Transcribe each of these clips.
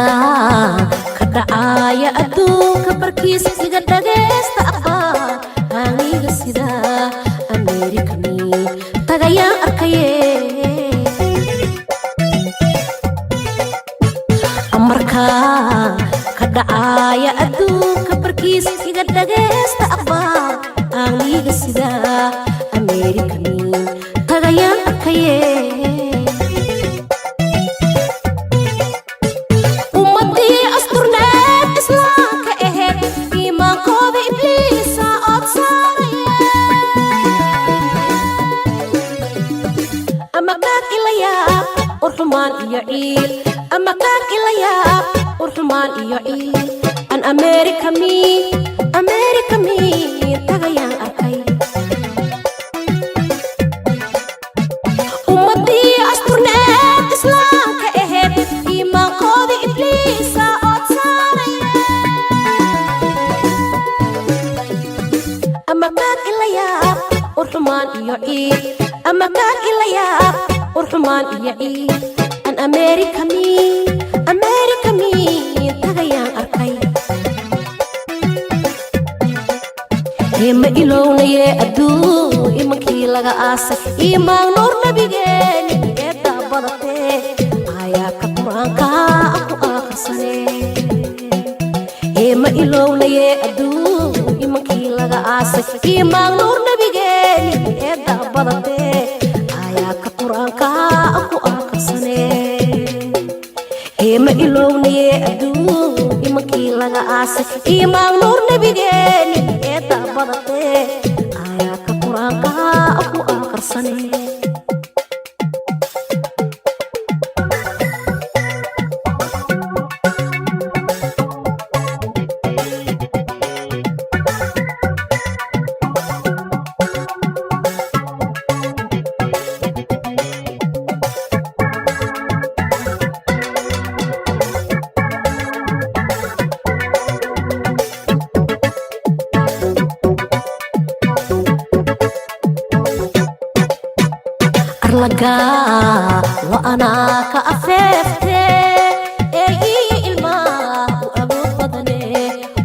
Amarka kadacaya adduunka barkiisa iga dhagaysta aqbal aniga sida Amerikani tagayaan arkaye Amarka kadacaya adduunka barkiisa iga dhagaysta aqbal aniga sida Amerikani tagayaan arkaye Urhuman iyo ciil ama kaag ilayaab urhuman iyo ciil an Amerika mi tagayaan arkay ummadii asturneed islaamka aheed iimaankoodi ibliisa ood saaraya ama kaag ilayaab urhuman iyo ciil ama kaag ilayaab urhuman iyo ciil an Amerika mi tagayaan arkay ma ilownaye adduun imankii laga aasay iimaan nuur nabigeeni ee daabadatee aayaadka qur-aanka aku akhrisane ma ilownaye adduun imankii laga aasay iimaan nuur nabigeeni ee daabadatee aayaadka qur-aanka aku akhrisane ma ilownaye adduun imankii laga aasay iimaan nuur nabigeeni ee daabadatee aayaadka qur-aanka aku akhrisane laga wa ana ka afeefte ilma u awood badane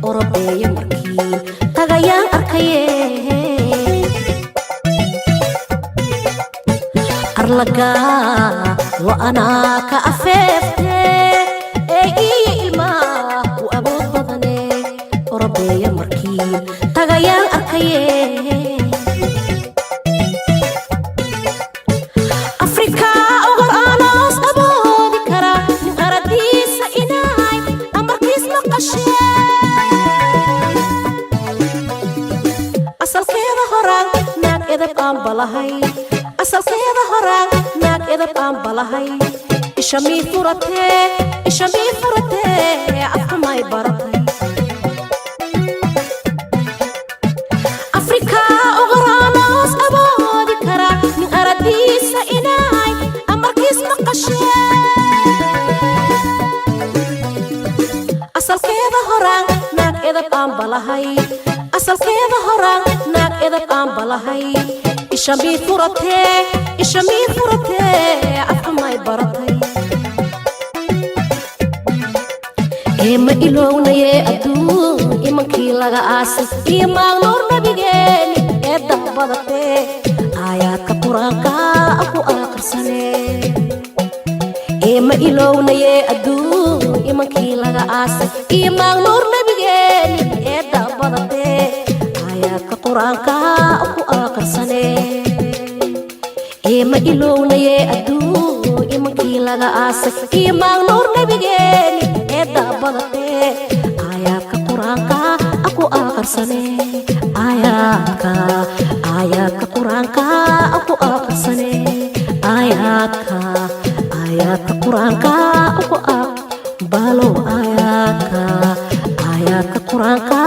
orobeeyo markii tagayaan arkaye arlaga wa ana ka afeefte ilma u awood badane orobeeyo markii tagayaan arkaye asalkeeda horaan naag edab aan balahay isha mii furatee afka may baratay Afrika ogoraanos aboodi kara nin aradiisa inaay amarkiis maqashee asalkeeda horaan naag edab aan balahay asalkeeda horaan naag edab aan balahay isha mii furatee afka may baratay ma ilownaye adduun imankii laga aasay iimaan nuur nabigeeni ee daabadatee aayaadka qur-aanka aku akhrisane ma ilownaye adduun imankii laga aasay iimaan nuur nabigeeni ee daabadatee aayaadka qur-aanka aku akhrisane ma ilownaye adduun imankii laga aasay iimaan nuur nabigeeni ee daabadatee aayaadka qur-aanka aku akhrisane aayaadka qur-aanka aku akhrisane aayaadka qur-aanka aku aqbalo aayaadka qur-aanka